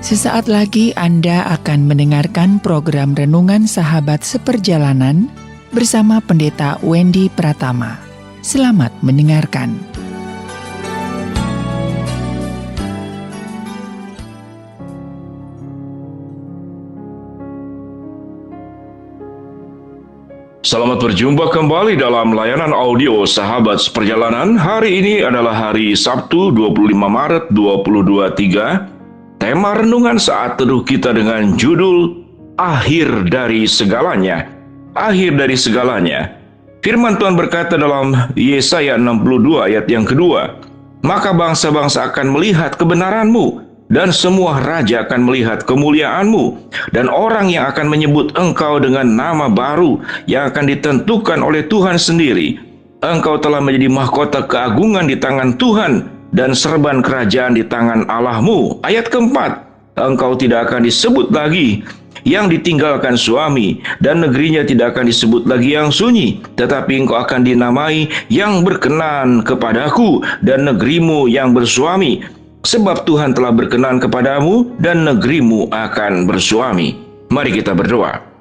Sesaat lagi Anda akan mendengarkan program Renungan Sahabat Seperjalanan bersama Pendeta Wendy Pratama. Selamat mendengarkan. Selamat berjumpa kembali dalam layanan audio Sahabat Seperjalanan. Hari ini adalah hari Sabtu 25 Maret 2023. Tema renungan saat teduh kita dengan judul Akhir dari Segalanya. Akhir dari segalanya. Firman Tuhan berkata dalam Yesaya 62 ayat yang kedua, "Maka bangsa-bangsa akan melihat kebenaranmu, dan semua raja akan melihat kemuliaanmu, dan orang yang akan menyebut engkau dengan nama baru yang akan ditentukan oleh Tuhan sendiri. Engkau telah menjadi mahkota keagungan di tangan Tuhan, dan serban kerajaan di tangan Allahmu." Ayat keempat, "Engkau tidak akan disebut lagi yang ditinggalkan suami, dan negerinya tidak akan disebut lagi yang sunyi, tetapi engkau akan dinamai yang berkenan kepadaku, dan negerimu yang bersuami. Sebab Tuhan telah berkenan kepadamu, dan negerimu akan bersuami." Mari kita berdoa.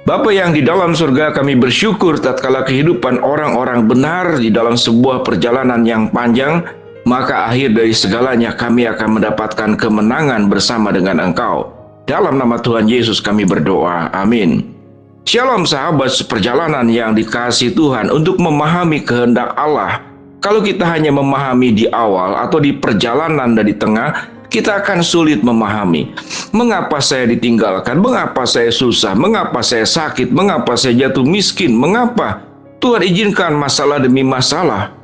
Bapa yang di dalam surga, kami bersyukur tatkala kehidupan orang-orang benar di dalam sebuah perjalanan yang panjang, maka akhir dari segalanya kami akan mendapatkan kemenangan bersama dengan Engkau. Dalam nama Tuhan Yesus kami berdoa. Amin. Shalom sahabat seperjalanan yang dikasihi Tuhan. Untuk memahami kehendak Allah, kalau kita hanya memahami di awal atau di perjalanan dan di tengah, kita akan sulit memahami. Mengapa saya ditinggalkan? Mengapa saya susah? Mengapa saya sakit? Mengapa saya jatuh miskin? Mengapa Tuhan izinkan masalah demi masalah?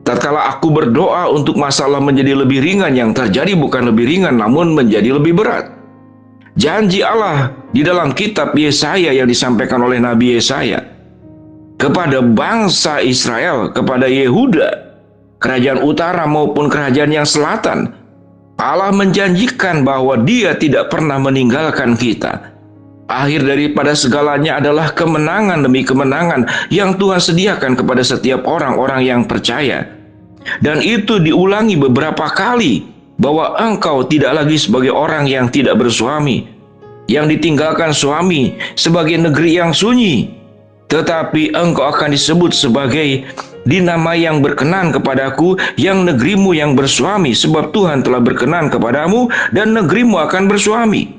Tatkala aku berdoa untuk masalah menjadi lebih ringan, yang terjadi bukan lebih ringan namun menjadi lebih berat. Janji Allah di dalam kitab Yesaya yang disampaikan oleh Nabi Yesaya kepada bangsa Israel, kepada Yehuda, kerajaan utara maupun kerajaan yang selatan, Allah menjanjikan bahwa Dia tidak pernah meninggalkan kita. Akhir daripada segalanya adalah kemenangan demi kemenangan yang Tuhan sediakan kepada setiap orang-orang yang percaya. Dan itu diulangi beberapa kali, bahwa engkau tidak lagi sebagai orang yang tidak bersuami, yang ditinggalkan suami, sebagai negeri yang sunyi, tetapi engkau akan disebut sebagai dinamai yang berkenan kepadaku, yang negerimu yang bersuami, sebab Tuhan telah berkenan kepadamu, dan negerimu akan bersuami.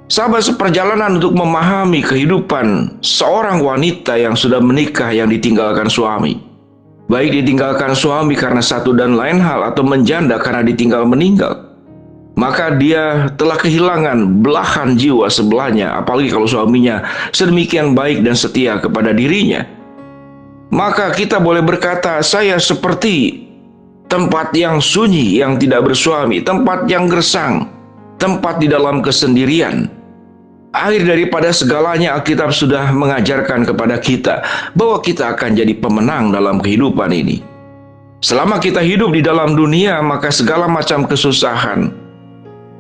Sahabat seperjalanan, untuk memahami kehidupan seorang wanita yang sudah menikah yang ditinggalkan suami, baik ditinggalkan suami karena satu dan lain hal atau menjanda karena ditinggal meninggal, maka dia telah kehilangan belahan jiwa sebelahnya, apalagi kalau suaminya sedemikian baik dan setia kepada dirinya. Maka kita boleh berkata, saya seperti tempat yang sunyi yang tidak bersuami, tempat yang gersang, tempat di dalam kesendirian. Akhir daripada segalanya, Alkitab sudah mengajarkan kepada kita bahwa kita akan jadi pemenang dalam kehidupan ini. Selama kita hidup di dalam dunia, maka segala macam kesusahan,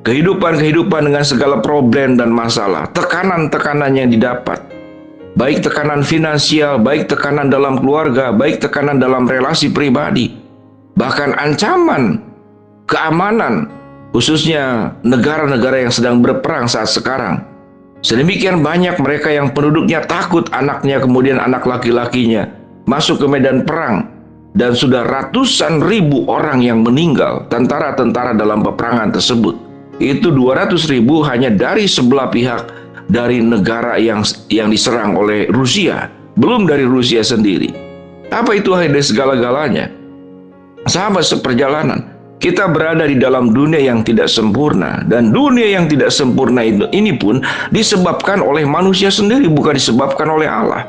kehidupan dengan segala problem dan masalah, tekanan-tekanan yang didapat, baik tekanan finansial, baik tekanan dalam keluarga, baik tekanan dalam relasi pribadi, bahkan ancaman keamanan, khususnya negara-negara yang sedang berperang saat sekarang. Sedemikian banyak mereka yang penduduknya takut anaknya, kemudian anak laki-lakinya masuk ke medan perang, dan sudah ratusan ribu orang yang meninggal, tentara-tentara dalam peperangan tersebut. Itu 200.000 hanya dari sebelah pihak, dari negara yang diserang oleh Rusia, belum dari Rusia sendiri. Apa itu akhir dari segala-galanya? Sahabat seperjalanan, kita berada di dalam dunia yang tidak sempurna, dan dunia yang tidak sempurna ini pun disebabkan oleh manusia sendiri, bukan disebabkan oleh Allah.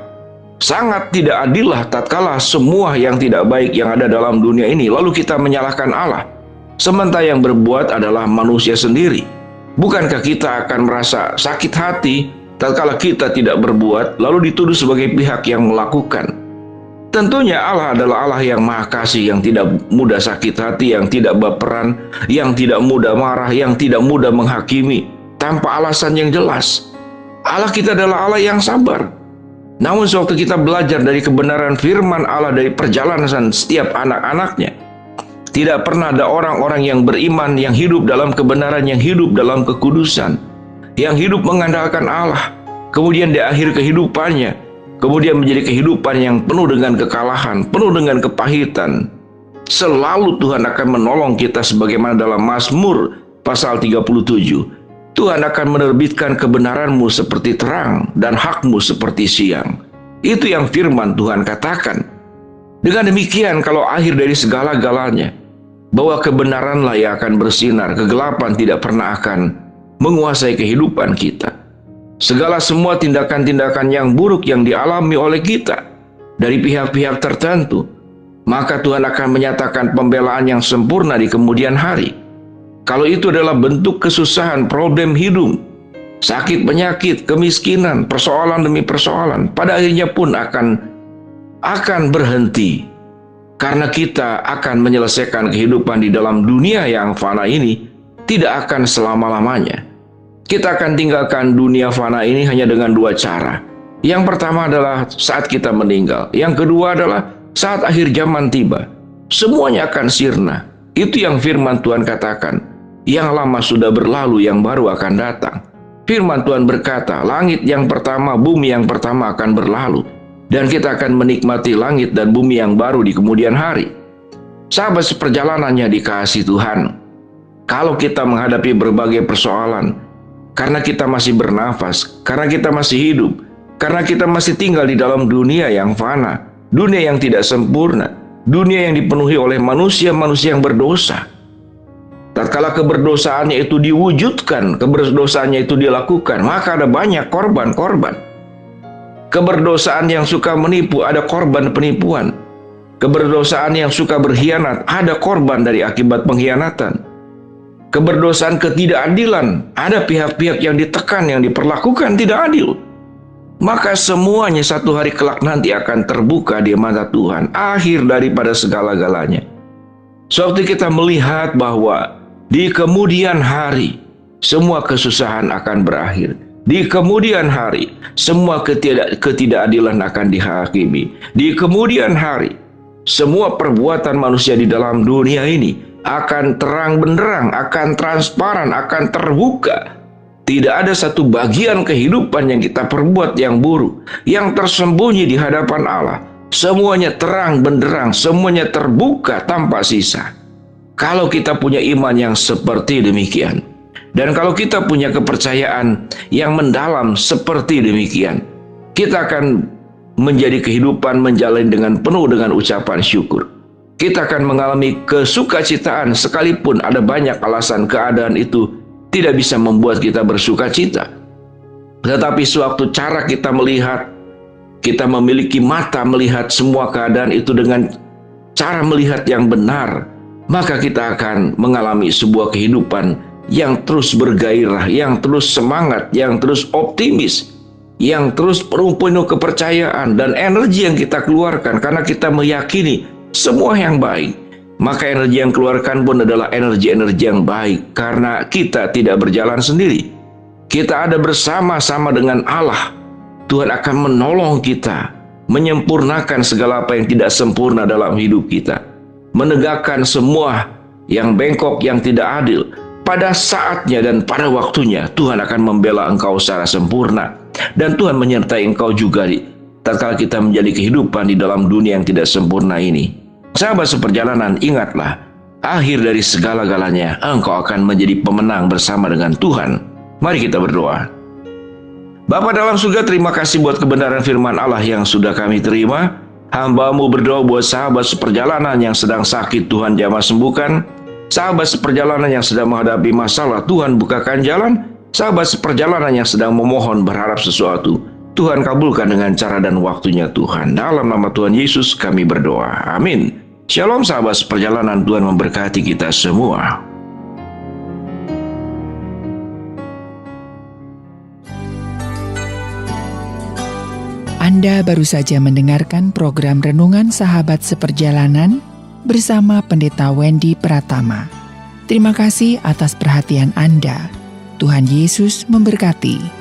Sangat tidak adillah tatkala semua yang tidak baik yang ada dalam dunia ini lalu kita menyalahkan Allah, sementara yang berbuat adalah manusia sendiri. Bukankah kita akan merasa sakit hati tatkala kita tidak berbuat lalu dituduh sebagai pihak yang melakukan? Tentunya Allah adalah Allah yang maha kasih, yang tidak mudah sakit hati, yang tidak baperan, yang tidak mudah marah, yang tidak mudah menghakimi tanpa alasan yang jelas. Allah kita adalah Allah yang sabar. Namun sewaktu kita belajar dari kebenaran firman Allah, dari perjalanan setiap anak-anaknya, Tidak pernah ada orang-orang yang beriman, yang hidup dalam kebenaran, yang hidup dalam kekudusan, yang hidup mengandalkan Allah, kemudian di akhir kehidupannya, kemudian menjadi kehidupan yang penuh dengan kekalahan, penuh dengan kepahitan. Selalu Tuhan akan menolong kita sebagaimana dalam Mazmur pasal 37. Tuhan akan menerbitkan kebenaranmu seperti terang dan hakmu seperti siang. Itu yang firman Tuhan katakan. Dengan demikian, kalau akhir dari segala-galanya, bahwa kebenaranlah yang akan bersinar, kegelapan tidak pernah akan menguasai kehidupan kita. Segala semua tindakan-tindakan yang buruk yang dialami oleh kita dari pihak-pihak tertentu, maka Tuhan akan menyatakan pembelaan yang sempurna di kemudian hari. Kalau itu adalah bentuk kesusahan, problem hidup, sakit, penyakit, kemiskinan, persoalan demi persoalan, pada akhirnya pun akan berhenti. Karena kita akan menyelesaikan kehidupan di dalam dunia yang fana ini tidak akan selama-lamanya. Kita akan tinggalkan dunia fana ini hanya dengan dua cara. Yang pertama adalah saat kita meninggal. Yang kedua adalah saat akhir zaman tiba. Semuanya akan sirna. Itu yang firman Tuhan katakan. Yang lama sudah berlalu, yang baru akan datang. Firman Tuhan berkata, langit yang pertama, bumi yang pertama akan berlalu. Dan kita akan menikmati langit dan bumi yang baru di kemudian hari. Sahabat seperjalanannya dikasihi Tuhan. Kalau kita menghadapi berbagai persoalan, karena kita masih bernafas, karena kita masih hidup, karena kita masih tinggal di dalam dunia yang fana, dunia yang tidak sempurna, dunia yang dipenuhi oleh manusia-manusia yang berdosa. Tatkala keberdosaannya itu diwujudkan, keberdosaannya itu dilakukan, maka ada banyak korban-korban. Keberdosaan yang suka menipu, ada korban penipuan. Keberdosaan yang suka berkhianat, ada korban dari akibat pengkhianatan. Keberdosaan ketidakadilan, ada pihak-pihak yang ditekan, yang diperlakukan tidak adil. Maka semuanya satu hari kelak nanti akan terbuka di mata Tuhan, akhir daripada segala-galanya. Suatu kita melihat bahwa di kemudian hari, semua kesusahan akan berakhir. Di kemudian hari, semua ketidakadilan akan dihakimi. Di kemudian hari, semua perbuatan manusia di dalam dunia ini akan terang benderang, akan transparan, akan terbuka. Tidak ada satu bagian kehidupan yang kita perbuat yang buruk, yang tersembunyi di hadapan Allah. Semuanya terang benderang, semuanya terbuka tanpa sisa. Kalau kita punya iman yang seperti demikian, dan kalau kita punya kepercayaan yang mendalam seperti demikian, kita akan menjadi kehidupan menjalani dengan penuh dengan ucapan syukur. Kita akan mengalami kesukacitaan sekalipun ada banyak alasan keadaan itu tidak bisa membuat kita bersukacita. Tetapi suatu cara kita melihat, kita memiliki mata melihat semua keadaan itu dengan cara melihat yang benar, maka kita akan mengalami sebuah kehidupan yang terus bergairah, yang terus semangat, yang terus optimis, yang terus penuh kepercayaan dan energi yang kita keluarkan karena kita meyakini semua yang baik. Maka energi yang keluarkan pun adalah energi-energi yang baik karena kita tidak berjalan sendiri. Kita ada bersama-sama dengan Allah. Tuhan akan menolong kita menyempurnakan segala apa yang tidak sempurna dalam hidup kita, menegakkan semua yang bengkok, yang tidak adil. Pada saatnya dan pada waktunya Tuhan akan membela engkau secara sempurna, dan Tuhan menyertai engkau juga tatkala kita menjadi kehidupan di dalam dunia yang tidak sempurna ini. Sahabat seperjalanan, ingatlah, akhir dari segala-galanya engkau akan menjadi pemenang bersama dengan Tuhan. Mari kita berdoa. Bapa dalam surga, terima kasih buat kebenaran firman Allah yang sudah kami terima. Hamba-Mu berdoa buat sahabat seperjalanan yang sedang sakit, Tuhan jamah sembuhkan. Sahabat seperjalanan yang sedang menghadapi masalah, Tuhan bukakan jalan. Sahabat seperjalanan yang sedang memohon berharap sesuatu, Tuhan kabulkan dengan cara dan waktunya Tuhan. Dalam nama Tuhan Yesus kami berdoa. Amin. Shalom sahabat seperjalanan, Tuhan memberkati kita semua. Anda baru saja mendengarkan program Renungan Sahabat Seperjalanan bersama Pendeta Wendy Pratama. Terima kasih atas perhatian Anda. Tuhan Yesus memberkati.